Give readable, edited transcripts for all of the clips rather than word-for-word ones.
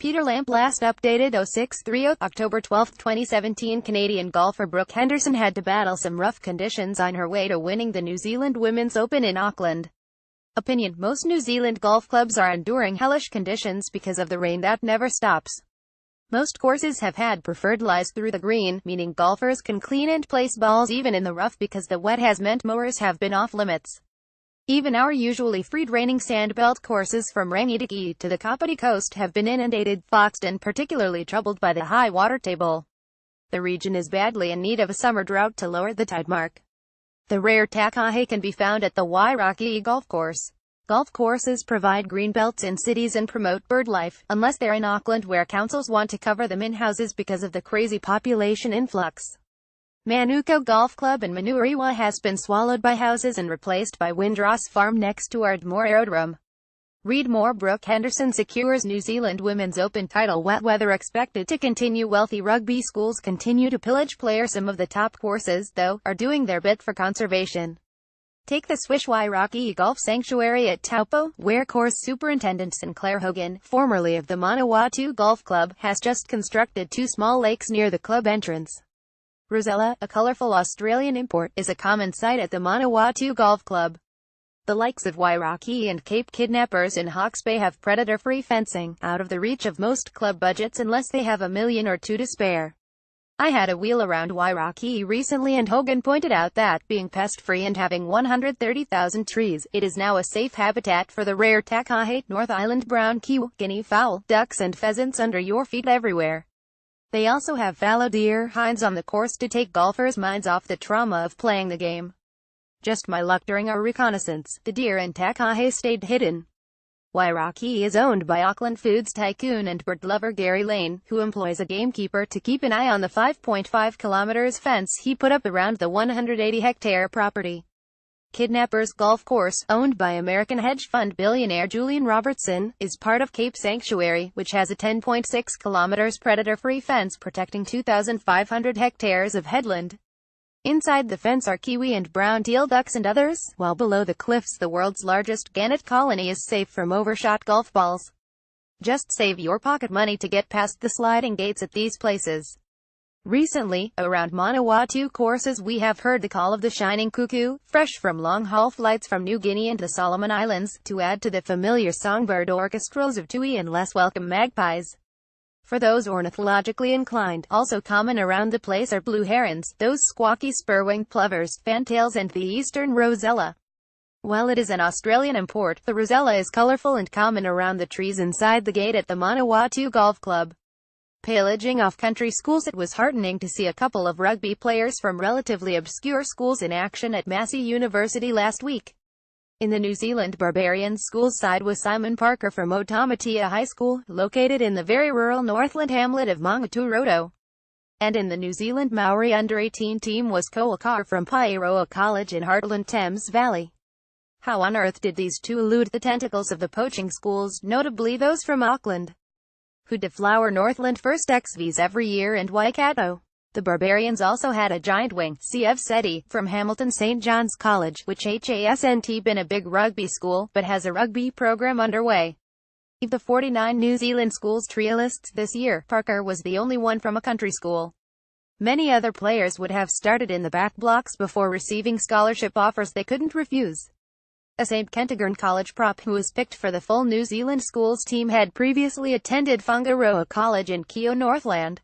LAMPP Last updated 0630 October 12, 2017. Canadian golfer Brooke Henderson had to battle some rough conditions on her way to winning the New Zealand Women's Open in Auckland. Opinion: most New Zealand golf clubs are enduring hellish conditions because of the rain that never stops. Most courses have had preferred lies through the green, meaning golfers can clean and place balls even in the rough because the wet has meant mowers have been off limits. Even our usually free-draining sandbelt courses from Rangitaki to the Kapiti coast have been inundated, foxed and particularly troubled by the high water table. The region is badly in need of a summer drought to lower the tide mark. The rare takahe can be found at the Wairaki golf course. Golf courses provide green belts in cities and promote bird life, unless they're in Auckland where councils want to cover them in houses because of the crazy population influx. Manukau Golf Club in Manurewa has been swallowed by houses and replaced by Windross Farm next to Ardmore Aerodrome. Read more. Brooke Henderson secures New Zealand Women's Open title. Wet weather expected to continue. Wealthy rugby schools continue to pillage players. Some of the top courses, though, are doing their bit for conservation. Take the Swish Wairaki Golf Sanctuary at Taupo, where course superintendent Sinclair Hogan, formerly of the Manawatu Golf Club, has just constructed two small lakes near the club entrance. Rosella, a colorful Australian import, is a common sight at the Manawatu Golf Club. The likes of Wairaki and Cape Kidnappers in Hawke's Bay have predator-free fencing, out of the reach of most club budgets unless they have $1 million or $2 to spare. I had a wheel around Wairaki recently and Hogan pointed out that, being pest-free and having 130,000 trees, it is now a safe habitat for the rare takahe, North Island brown kiwi, guinea fowl, ducks and pheasants under your feet everywhere. They also have fallow deer hinds on the course to take golfers' minds off the trauma of playing the game. Just my luck during our reconnaissance, the deer and takahe stayed hidden. Wairaki is owned by Auckland Foods tycoon and bird lover Gary Lane, who employs a gamekeeper to keep an eye on the 5.5 kilometers fence he put up around the 180-hectare property. Kidnappers Golf Course, owned by American hedge fund billionaire Julian Robertson, is part of Cape Sanctuary, which has a 10.6 kilometers predator-free fence protecting 2,500 hectares of headland. Inside the fence are kiwi and brown teal ducks and others, while below the cliffs the world's largest gannet colony is safe from overshot golf balls. Just save your pocket money to get past the sliding gates at these places. Recently, around Manawatu courses we have heard the call of the shining cuckoo, fresh from long-haul flights from New Guinea and the Solomon Islands, to add to the familiar songbird orchestrals of tui and less welcome magpies. For those ornithologically inclined, also common around the place are blue herons, those squawky spur-winged plovers, fantails and the eastern rosella. While it is an Australian import, the rosella is colorful and common around the trees inside the gate at the Manawatu Golf Club. Pillaging off-country schools. It was heartening to see a couple of rugby players from relatively obscure schools in action at Massey University last week. In the New Zealand Barbarians schools side was Simon Parker from Otamatia High School, located in the very rural Northland hamlet of Mangaturoto. And in the New Zealand Maori under-18 team was Koakar from Paeroa College in Heartland Thames Valley. How on earth did these two elude the tentacles of the poaching schools, notably those from Auckland, who deflower Northland First XVs every year, and Waikato? The Barbarians also had a giant wing, CF SETI, from Hamilton St. John's College, which hasn't been a big rugby school, but has a rugby program underway. Of the 49 New Zealand schools trialists this year, Parker was the only one from a country school. Many other players would have started in the back blocks before receiving scholarship offers they couldn't refuse. A St. Kentigern College prop who was picked for the full New Zealand schools team had previously attended Whangaroa College in Keio Northland.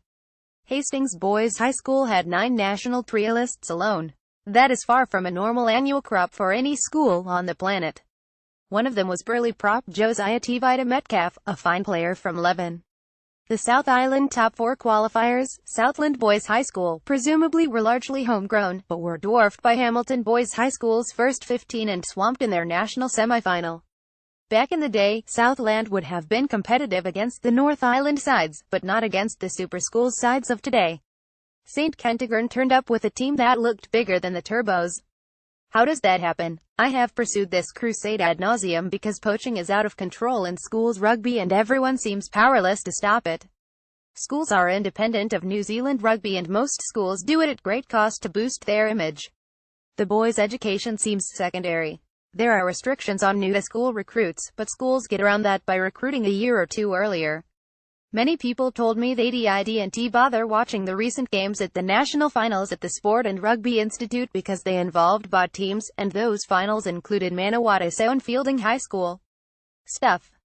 Hastings Boys High School had 9 national trialists alone. That is far from a normal annual crop for any school on the planet. One of them was Burleigh prop Josiah Tivita Metcalf, a fine player from Leven. The South Island top 4 qualifiers, Southland Boys High School, presumably were largely homegrown, but were dwarfed by Hamilton Boys High School's first 15 and swamped in their national semifinal. Back in the day, Southland would have been competitive against the North Island sides, but not against the super schools sides of today. St. Kentigern turned up with a team that looked bigger than the Turbos. How does that happen? I have pursued this crusade ad nauseum because poaching is out of control in schools rugby and everyone seems powerless to stop it. Schools are independent of New Zealand rugby and most schools do it at great cost to boost their image. The boys' education seems secondary. There are restrictions on new-to-school recruits, but schools get around that by recruiting a year or two earlier. Many people told me they didn't bother watching the recent games at the national finals at the Sport and Rugby Institute because they involved bot teams, and those finals included Manawatu and Fielding High School. Stuff.